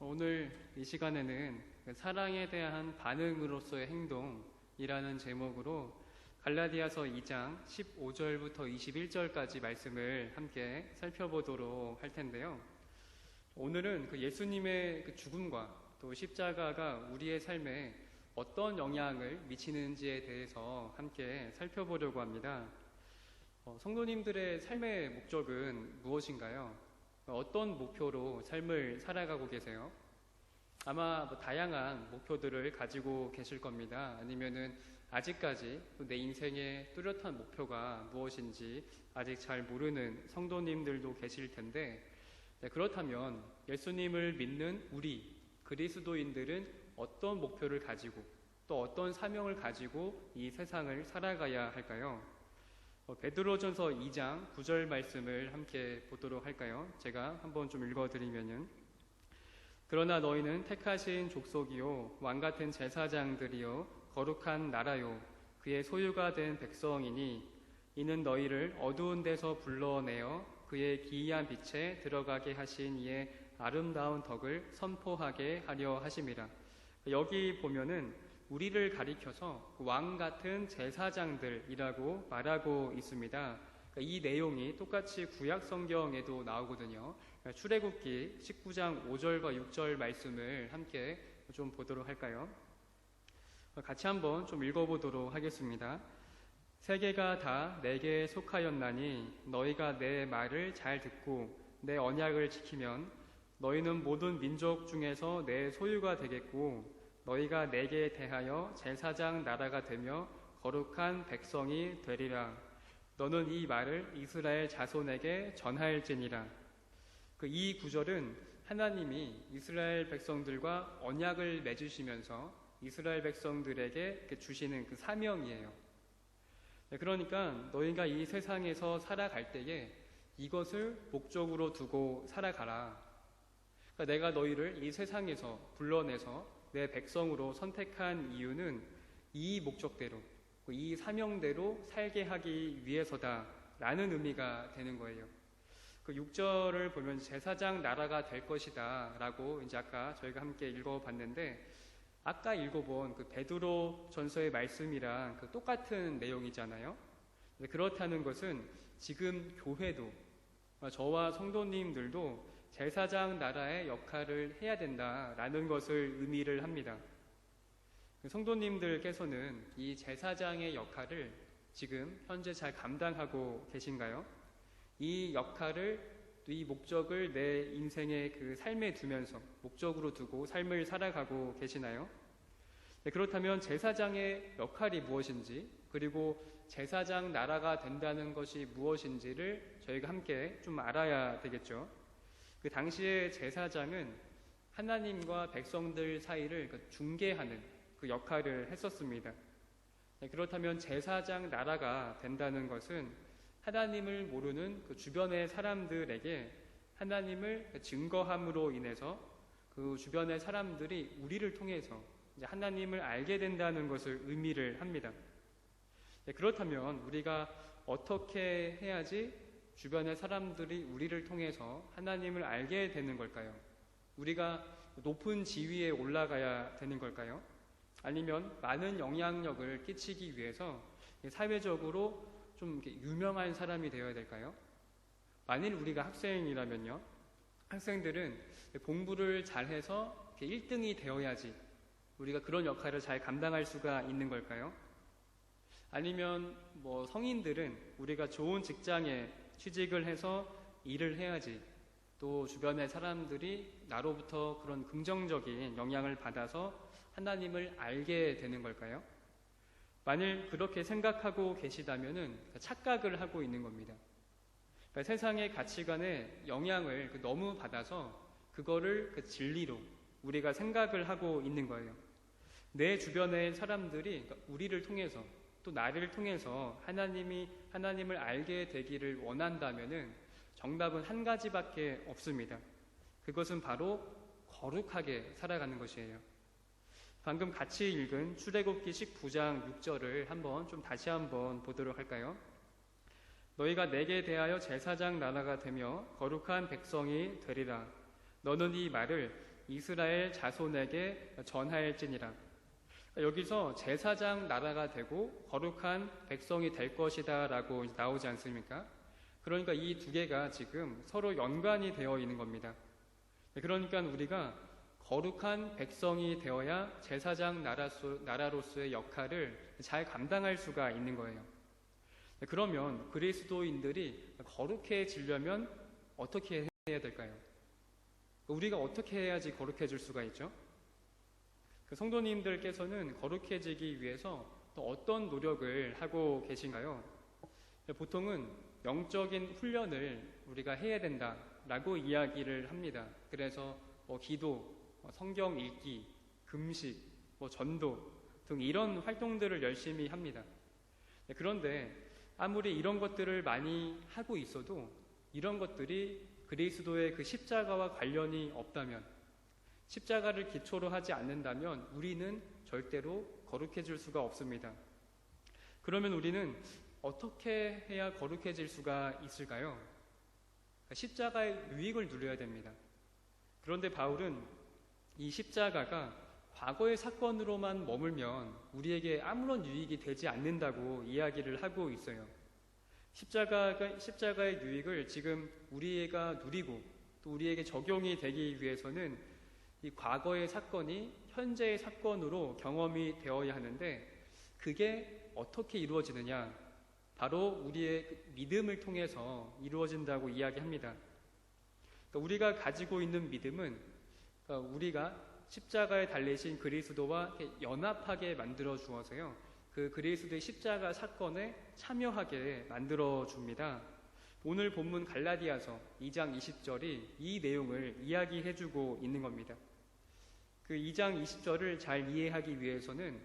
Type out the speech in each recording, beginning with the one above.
오늘 이 시간에는 사랑에 대한 반응으로서의 행동이라는 제목으로 갈라디아서 2장 15절부터 21절까지 말씀을 함께 살펴보도록 할 텐데요. 오늘은 예수님의 죽음과 또 십자가가 우리의 삶에 어떤 영향을 미치는지에 대해서 함께 살펴보려고 합니다. 성도님들의 삶의 목적은 무엇인가요? 어떤 목표로 삶을 살아가고 계세요? 아마 다양한 목표들을 가지고 계실 겁니다. 아니면은 아직까지 내 인생의 뚜렷한 목표가 무엇인지 아직 잘 모르는 성도님들도 계실 텐데, 그렇다면 예수님을 믿는 우리 그리스도인들은 어떤 목표를 가지고 또 어떤 사명을 가지고 이 세상을 살아가야 할까요? 베드로전서 2장 9절 말씀을 함께 보도록 할까요? 제가 한번 좀 읽어드리면은, 그러나 너희는 택하신 족속이요 왕같은 제사장들이요 거룩한 나라요 그의 소유가 된 백성이니 이는 너희를 어두운 데서 불러내어 그의 기이한 빛에 들어가게 하신 이의 아름다운 덕을 선포하게 하려 하심이라. 여기 보면은 우리를 가리켜서 왕 같은 제사장들이라고 말하고 있습니다. 이 내용이 똑같이 구약 성경에도 나오거든요. 출애굽기 19장 5절과 6절 말씀을 함께 좀 보도록 할까요? 같이 한번 좀 읽어보도록 하겠습니다. 세계가 다 내게 속하였나니 너희가 내 말을 잘 듣고 내 언약을 지키면 너희는 모든 민족 중에서 내 소유가 되겠고 너희가 내게 대하여 제사장 나라가 되며 거룩한 백성이 되리라. 너는 이 말을 이스라엘 자손에게 전할지니라. 이 구절은 하나님이 이스라엘 백성들과 언약을 맺으시면서 이스라엘 백성들에게 주시는 그 사명이에요. 그러니까 너희가 이 세상에서 살아갈 때에 이것을 목적으로 두고 살아가라. 그러니까 내가 너희를 이 세상에서 불러내서 내 백성으로 선택한 이유는 이 목적대로, 이 사명대로 살게 하기 위해서다 라는 의미가 되는 거예요. 6절을 보면 제사장 나라가 될 것이다 라고 이제 아까 저희가 함께 읽어봤는데, 아까 읽어본 베드로 전서의 말씀이랑 똑같은 내용이잖아요. 그렇다는 것은 지금 교회도, 저와 성도님들도 제사장 나라의 역할을 해야 된다라는 것을 의미를 합니다. 성도님들께서는 이 제사장의 역할을 지금 현재 잘 감당하고 계신가요? 이 역할을, 이 목적을 내 인생의 그 삶에 두면서 목적으로 두고 삶을 살아가고 계시나요? 그렇다면 제사장의 역할이 무엇인지, 그리고 제사장 나라가 된다는 것이 무엇인지를 저희가 함께 좀 알아야 되겠죠. 그 당시에 제사장은 하나님과 백성들 사이를 중개하는 그 역할을 했었습니다. 그렇다면 제사장 나라가 된다는 것은 하나님을 모르는 그 주변의 사람들에게 하나님을 증거함으로 인해서 그 주변의 사람들이 우리를 통해서 이제 하나님을 알게 된다는 것을 의미를 합니다. 그렇다면 우리가 어떻게 해야지 주변의 사람들이 우리를 통해서 하나님을 알게 되는 걸까요? 우리가 높은 지위에 올라가야 되는 걸까요? 아니면 많은 영향력을 끼치기 위해서 사회적으로 좀 이렇게 유명한 사람이 되어야 될까요? 만일 우리가 학생이라면요, 학생들은 공부를 잘해서 1등이 되어야지 우리가 그런 역할을 잘 감당할 수가 있는 걸까요? 아니면 성인들은 우리가 좋은 직장에 취직을 해서 일을 해야지 또 주변의 사람들이 나로부터 그런 긍정적인 영향을 받아서 하나님을 알게 되는 걸까요? 만일 그렇게 생각하고 계시다면은 착각을 하고 있는 겁니다. 그러니까 세상의 가치관에 영향을 너무 받아서 그거를 진리로 우리가 생각을 하고 있는 거예요. 내 주변의 사람들이 우리를 통해서 또 나를 통해서 하나님을 알게 되기를 원한다면은 정답은 한 가지밖에 없습니다. 그것은 바로 거룩하게 살아가는 것이에요. 방금 같이 읽은 출애굽기 19장 6절을 다시 한번 보도록 할까요? 너희가 내게 대하여 제사장 나라가 되며 거룩한 백성이 되리라. 너는 이 말을 이스라엘 자손에게 전하일지니라. 여기서 제사장 나라가 되고 거룩한 백성이 될 것이다 라고 나오지 않습니까? 그러니까 이 두 개가 지금 서로 연관이 되어 있는 겁니다. 그러니까 우리가 거룩한 백성이 되어야 제사장 나라로서의 역할을 잘 감당할 수가 있는 거예요. 그러면 그리스도인들이 거룩해지려면 어떻게 해야 될까요? 우리가 어떻게 해야지 거룩해질 수가 있죠? 성도님들께서는 거룩해지기 위해서 또 어떤 노력을 하고 계신가요? 보통은 영적인 훈련을 우리가 해야 된다라고 이야기를 합니다. 그래서 기도, 성경 읽기, 금식, 전도 등 이런 활동들을 열심히 합니다. 그런데 아무리 이런 것들을 많이 하고 있어도 이런 것들이 그리스도의 그 십자가와 관련이 없다면, 십자가를 기초로 하지 않는다면 우리는 절대로 거룩해질 수가 없습니다. 그러면 우리는 어떻게 해야 거룩해질 수가 있을까요? 십자가의 유익을 누려야 됩니다. 그런데 바울은 이 십자가가 과거의 사건으로만 머물면 우리에게 아무런 유익이 되지 않는다고 이야기를 하고 있어요. 십자가의 유익을 지금 우리가 누리고 또 우리에게 적용이 되기 위해서는 이 과거의 사건이 현재의 사건으로 경험이 되어야 하는데, 그게 어떻게 이루어지느냐? 바로 우리의 믿음을 통해서 이루어진다고 이야기합니다. 우리가 가지고 있는 믿음은 우리가 십자가에 달리신 그리스도와 연합하게 만들어 주어서요, 그 그리스도의 십자가 사건에 참여하게 만들어 줍니다. 오늘 본문 갈라디아서 2장 20절이 이 내용을 이야기해 주고 있는 겁니다. 그 2장 20절을 잘 이해하기 위해서는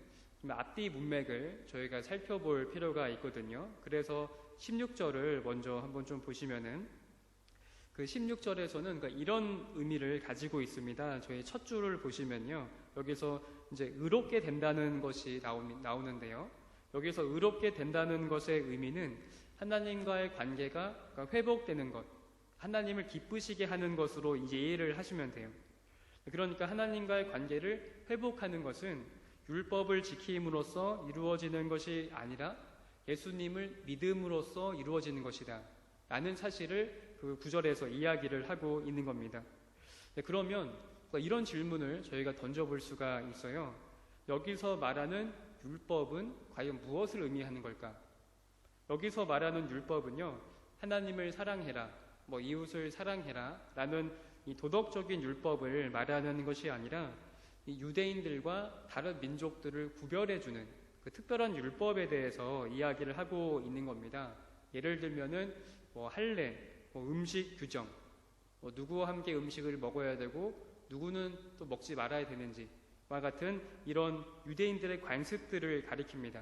앞뒤 문맥을 저희가 살펴볼 필요가 있거든요. 그래서 16절을 먼저 한번 좀 보시면은, 그 16절에서는 그러니까 이런 의미를 가지고 있습니다. 저희 첫 줄을 보시면요, 여기서 이제 의롭게 된다는 것이 나오는데요. 여기서 의롭게 된다는 것의 의미는 하나님과의 관계가 회복되는 것, 하나님을 기쁘시게 하는 것으로 이제 이해를 하시면 돼요. 그러니까 하나님과의 관계를 회복하는 것은 율법을 지킴으로써 이루어지는 것이 아니라 예수님을 믿음으로써 이루어지는 것이다 라는 사실을 그 구절에서 이야기를 하고 있는 겁니다. 그러면 이런 질문을 저희가 던져볼 수가 있어요. 여기서 말하는 율법은 과연 무엇을 의미하는 걸까? 여기서 말하는 율법은요, 하나님을 사랑해라, 이웃을 사랑해라 라는 이 도덕적인 율법을 말하는 것이 아니라 이 유대인들과 다른 민족들을 구별해주는 그 특별한 율법에 대해서 이야기를 하고 있는 겁니다. 예를 들면은 할례, 음식 규정, 누구와 함께 음식을 먹어야 되고 누구는 또 먹지 말아야 되는지와 같은 이런 유대인들의 관습들을 가리킵니다.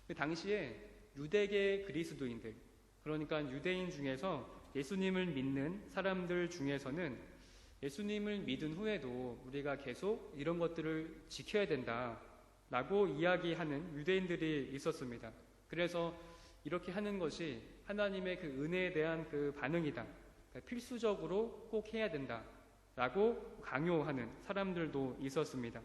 그 당시에 유대계 그리스도인들, 그러니까 유대인 중에서 예수님을 믿는 사람들 중에서는 예수님을 믿은 후에도 우리가 계속 이런 것들을 지켜야 된다라고 이야기하는 유대인들이 있었습니다. 그래서 이렇게 하는 것이 하나님의 그 은혜에 대한 그 반응이다, 필수적으로 꼭 해야 된다라고 강요하는 사람들도 있었습니다.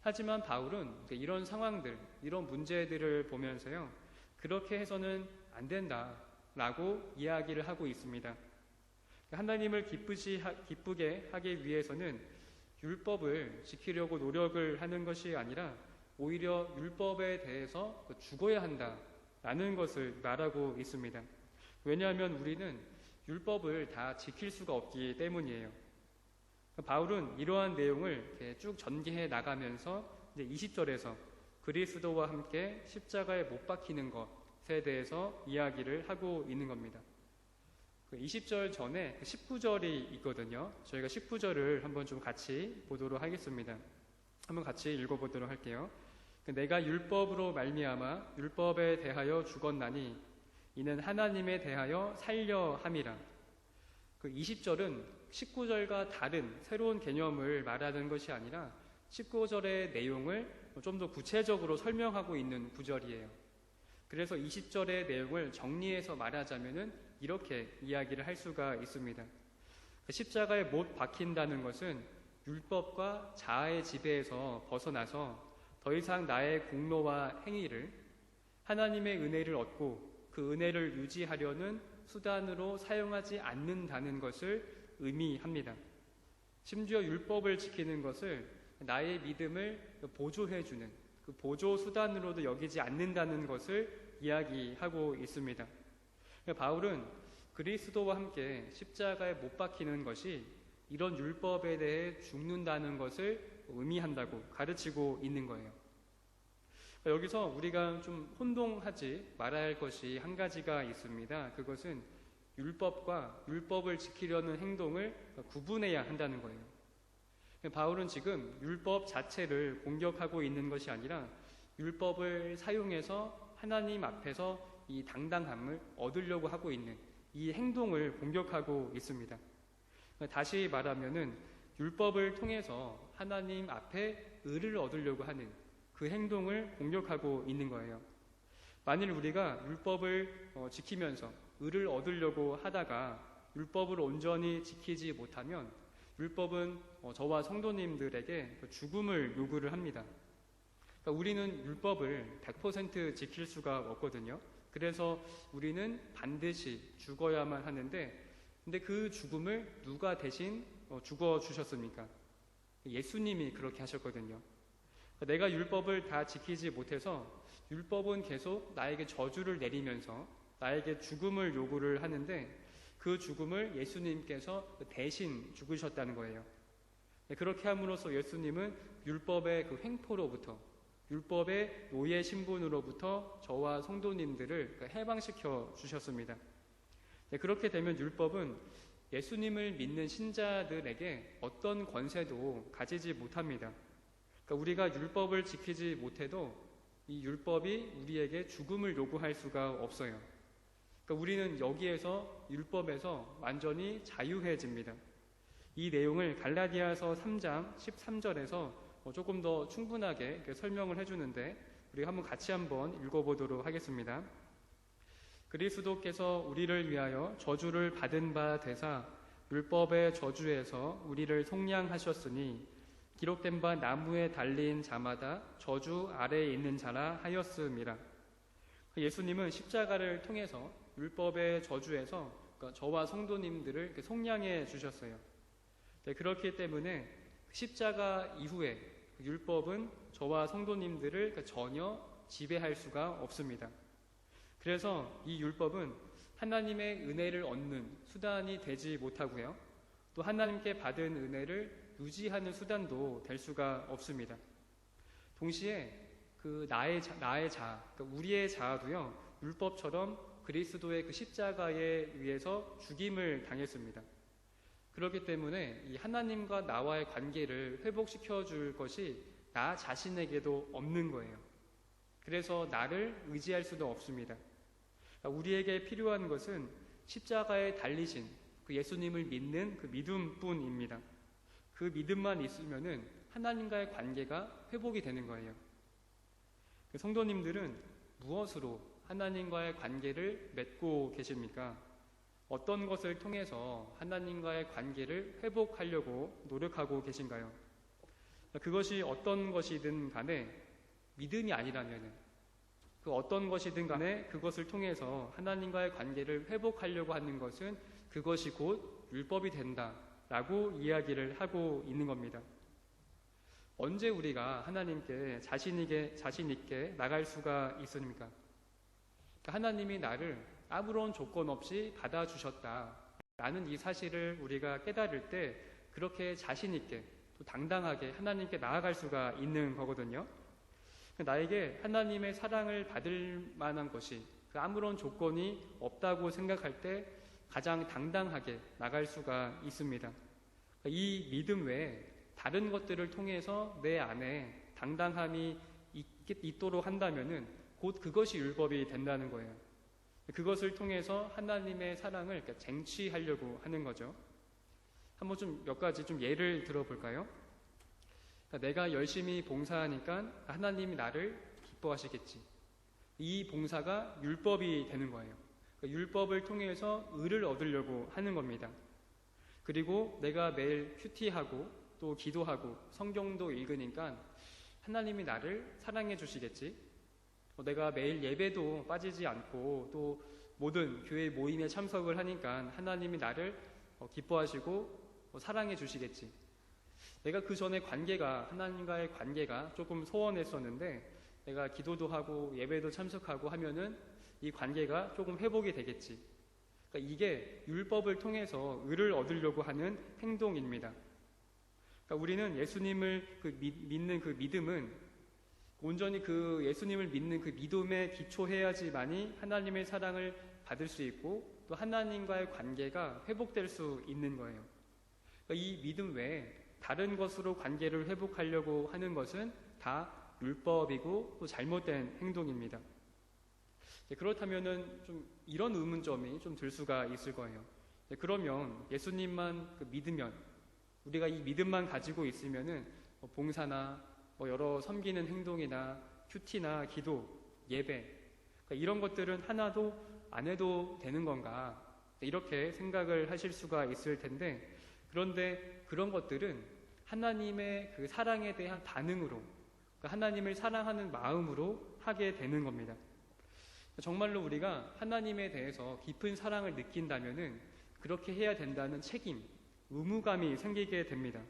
하지만 바울은 이런 상황들, 이런 문제들을 보면서요, 그렇게 해서는 안 된다라고 이야기를 하고 있습니다. 하나님을 기쁘게 하기 위해서는 율법을 지키려고 노력을 하는 것이 아니라 오히려 율법에 대해서 죽어야 한다라는 것을 말하고 있습니다. 왜냐하면 우리는 율법을 다 지킬 수가 없기 때문이에요. 바울은 이러한 내용을 쭉 전개해 나가면서 이제 20절에서 그리스도와 함께 십자가에 못 박히는 것에 대해서 이야기를 하고 있는 겁니다. 20절 전에 19절이 있거든요. 저희가 19절을 한번 좀 같이 보도록 하겠습니다. 한번 같이 읽어보도록 할게요. 내가 율법으로 말미암아 율법에 대하여 죽었나니 이는 하나님에 대하여 살려 함이라. 20절은 19절과 다른 새로운 개념을 말하는 것이 아니라 19절의 내용을 좀 더 구체적으로 설명하고 있는 구절이에요. 그래서 20절의 내용을 정리해서 말하자면은 이렇게 이야기를 할 수가 있습니다. 십자가에 못 박힌다는 것은 율법과 자아의 지배에서 벗어나서 더 이상 나의 공로와 행위를 하나님의 은혜를 얻고 그 은혜를 유지하려는 수단으로 사용하지 않는다는 것을 의미합니다. 심지어 율법을 지키는 것을 나의 믿음을 보조해주는 그 보조 수단으로도 여기지 않는다는 것을 이야기하고 있습니다. 바울은 그리스도와 함께 십자가에 못 박히는 것이 이런 율법에 대해 죽는다는 것을 의미한다고 가르치고 있는 거예요. 여기서 우리가 좀 혼동하지 말아야 할 것이 한 가지가 있습니다. 그것은 율법과 율법을 지키려는 행동을 구분해야 한다는 거예요. 바울은 지금 율법 자체를 공격하고 있는 것이 아니라 율법을 사용해서 하나님 앞에서 이 당당함을 얻으려고 하고 있는 이 행동을 공격하고 있습니다. 다시 말하면은 율법을 통해서 하나님 앞에 의를 얻으려고 하는 그 행동을 공격하고 있는 거예요. 만일 우리가 율법을 지키면서 의를 얻으려고 하다가 율법을 온전히 지키지 못하면 율법은 저와 성도님들에게 죽음을 요구를 합니다. 그러니까 우리는 율법을 100% 지킬 수가 없거든요. 그래서 우리는 반드시 죽어야만 하는데, 근데 그 죽음을 누가 대신 죽어주셨습니까? 예수님이 그렇게 하셨거든요. 내가 율법을 다 지키지 못해서 율법은 계속 나에게 저주를 내리면서 나에게 죽음을 요구를 하는데, 그 죽음을 예수님께서 대신 죽으셨다는 거예요. 그렇게 함으로써 예수님은 율법의 그 횡포로부터, 율법의 노예 신분으로부터 저와 성도님들을 해방시켜 주셨습니다. 그렇게 되면 율법은 예수님을 믿는 신자들에게 어떤 권세도 가지지 못합니다. 그러니까 우리가 율법을 지키지 못해도 이 율법이 우리에게 죽음을 요구할 수가 없어요. 그러니까 우리는 여기에서 율법에서 완전히 자유해집니다. 이 내용을 갈라디아서 3장 13절에서 조금 더 충분하게 설명을 해주는데 우리 같이 한번 읽어보도록 하겠습니다. 그리스도께서 우리를 위하여 저주를 받은 바 되사 율법의 저주에서 우리를 속량하셨으니 기록된 바 나무에 달린 자마다 저주 아래에 있는 자라 하였음이라. 예수님은 십자가를 통해서 율법의 저주에서 저와 성도님들을 속량해 주셨어요. 그렇기 때문에 십자가 이후에 율법은 저와 성도님들을 전혀 지배할 수가 없습니다. 그래서 이 율법은 하나님의 은혜를 얻는 수단이 되지 못하고요. 또 하나님께 받은 은혜를 유지하는 수단도 될 수가 없습니다. 동시에 그 나의 자아, 그러니까 우리의 자아도요, 율법처럼 그리스도의 그 십자가에 의해서 죽임을 당했습니다. 그렇기 때문에 이 하나님과 나와의 관계를 회복시켜 줄 것이 나 자신에게도 없는 거예요. 그래서 나를 의지할 수도 없습니다. 우리에게 필요한 것은 십자가에 달리신 그 예수님을 믿는 그 믿음뿐입니다. 그 믿음만 있으면은 하나님과의 관계가 회복이 되는 거예요. 성도님들은 무엇으로 하나님과의 관계를 맺고 계십니까? 어떤 것을 통해서 하나님과의 관계를 회복하려고 노력하고 계신가요? 그것이 어떤 것이든 간에 믿음이 아니라면 그 어떤 것이든 간에 그것을 통해서 하나님과의 관계를 회복하려고 하는 것은 그것이 곧 율법이 된다라고 이야기를 하고 있는 겁니다. 언제 우리가 하나님께 자신 있게 나갈 수가 있습니까? 하나님이 나를 아무런 조건 없이 받아주셨다라는 이 사실을 우리가 깨달을 때 그렇게 자신 있게 또 당당하게 하나님께 나아갈 수가 있는 거거든요. 나에게 하나님의 사랑을 받을 만한 것이 아무런 조건이 없다고 생각할 때 가장 당당하게 나갈 수가 있습니다. 이 믿음 외에 다른 것들을 통해서 내 안에 당당함이 있도록 한다면은 곧 그것이 율법이 된다는 거예요. 그것을 통해서 하나님의 사랑을 쟁취하려고 하는 거죠. 한번 몇 가지 예를 들어볼까요? 내가 열심히 봉사하니까 하나님이 나를 기뻐하시겠지. 이 봉사가 율법이 되는 거예요. 율법을 통해서 의를 얻으려고 하는 겁니다. 그리고 내가 매일 큐티하고 또 기도하고 성경도 읽으니까 하나님이 나를 사랑해 주시겠지. 내가 매일 예배도 빠지지 않고 또 모든 교회 모임에 참석을 하니까 하나님이 나를 기뻐하시고 사랑해 주시겠지. 내가 그 전에 하나님과의 관계가 조금 소원했었는데 내가 기도도 하고 예배도 참석하고 하면은 이 관계가 조금 회복이 되겠지. 그러니까 이게 율법을 통해서 의를 얻으려고 하는 행동입니다. 그러니까 우리는 예수님을 믿는 그 믿음은 온전히 그 예수님을 믿는 그 믿음에 기초해야지만이 하나님의 사랑을 받을 수 있고 또 하나님과의 관계가 회복될 수 있는 거예요. 그러니까 이 믿음 외에 다른 것으로 관계를 회복하려고 하는 것은 다 율법이고 또 잘못된 행동입니다. 그렇다면은 좀 이런 의문점이 좀 들 수가 있을 거예요. 그러면 예수님만 믿으면 우리가 이 믿음만 가지고 있으면은 봉사나 여러 섬기는 행동이나 큐티나 기도, 예배 그러니까 이런 것들은 하나도 안 해도 되는 건가 이렇게 생각을 하실 수가 있을 텐데 그런데 그런 것들은 하나님의 그 사랑에 대한 반응으로 그러니까 하나님을 사랑하는 마음으로 하게 되는 겁니다. 정말로 우리가 하나님에 대해서 깊은 사랑을 느낀다면은 그렇게 해야 된다는 책임, 의무감이 생기게 됩니다.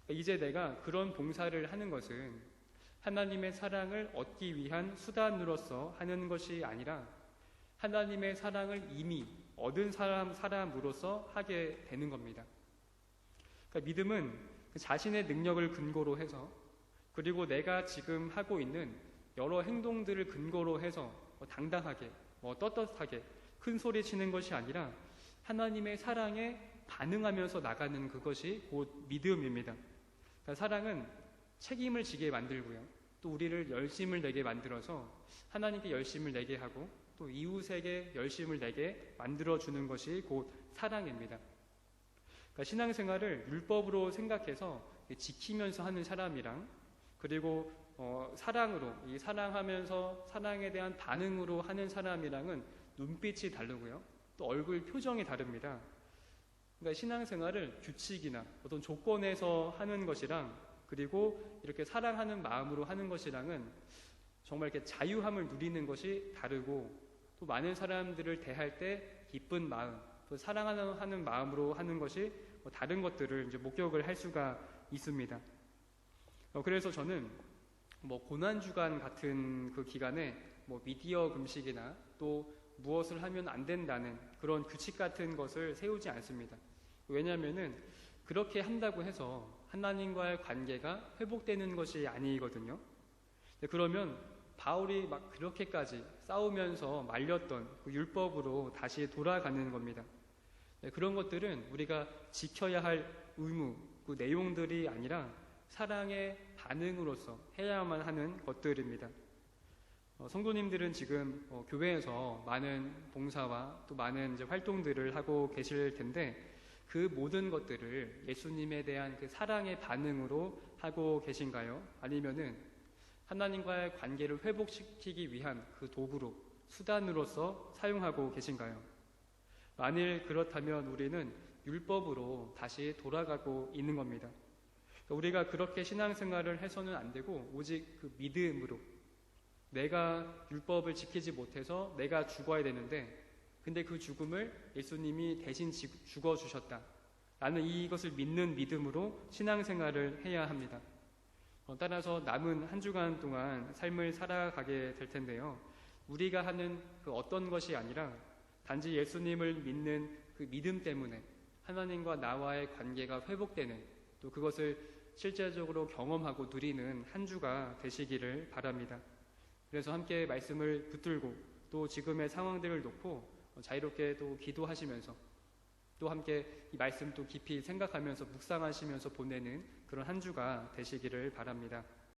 이제 내가 그런 봉사를 하는 것은 하나님의 사랑을 얻기 위한 수단으로서 하는 것이 아니라 하나님의 사랑을 이미 얻은 사람으로서 하게 되는 겁니다. 그러니까 믿음은 자신의 능력을 근거로 해서 그리고 내가 지금 하고 있는 여러 행동들을 근거로 해서 당당하게, 떳떳하게 큰 소리 치는 것이 아니라 하나님의 사랑에 반응하면서 나가는 그것이 곧 믿음입니다. 그러니까 사랑은 책임을 지게 만들고요. 또 우리를 열심을 내게 만들어서 하나님께 열심을 내게 하고 또 이웃에게 열심을 내게 만들어주는 것이 곧 사랑입니다. 그러니까 신앙생활을 율법으로 생각해서 지키면서 하는 사람이랑 그리고 사랑으로 사랑하면서 사랑에 대한 반응으로 하는 사람이랑은 눈빛이 다르고요. 또 얼굴 표정이 다릅니다. 그러니까 신앙생활을 규칙이나 어떤 조건에서 하는 것이랑 그리고 이렇게 사랑하는 마음으로 하는 것이랑은 정말 이렇게 자유함을 누리는 것이 다르고 또 많은 사람들을 대할 때 기쁜 마음, 또 사랑하는 마음으로 하는 것이 다른 것들을 이제 목격을 할 수가 있습니다. 그래서 저는 고난주간 같은 그 기간에 미디어 금식이나 또 무엇을 하면 안 된다는 그런 규칙 같은 것을 세우지 않습니다. 왜냐하면은 그렇게 한다고 해서 하나님과의 관계가 회복되는 것이 아니거든요. 그러면 바울이 막 그렇게까지 싸우면서 말렸던 그 율법으로 다시 돌아가는 겁니다. 그런 것들은 우리가 지켜야 할 의무, 그 내용들이 아니라 사랑의 반응으로서 해야만 하는 것들입니다. 성도님들은 지금 교회에서 많은 봉사와 또 많은 이제 활동들을 하고 계실 텐데 그 모든 것들을 예수님에 대한 그 사랑의 반응으로 하고 계신가요? 아니면은 하나님과의 관계를 회복시키기 위한 그 도구로 수단으로서 사용하고 계신가요? 만일 그렇다면 우리는 율법으로 다시 돌아가고 있는 겁니다. 우리가 그렇게 신앙생활을 해서는 안 되고 오직 그 믿음으로 내가 율법을 지키지 못해서 내가 죽어야 되는데 근데 그 죽음을 예수님이 대신 죽어주셨다 라는 이것을 믿는 믿음으로 신앙생활을 해야 합니다. 따라서 남은 한 주간 동안 삶을 살아가게 될 텐데요. 우리가 하는 그 어떤 것이 아니라 단지 예수님을 믿는 그 믿음 때문에 하나님과 나와의 관계가 회복되는 또 그것을 실제적으로 경험하고 누리는 한 주가 되시기를 바랍니다. 그래서 함께 말씀을 붙들고 또 지금의 상황들을 놓고 자유롭게 또 기도하시면서 또 함께 이 말씀 또 깊이 생각하면서 묵상하시면서 보내는 그런 한 주가 되시기를 바랍니다.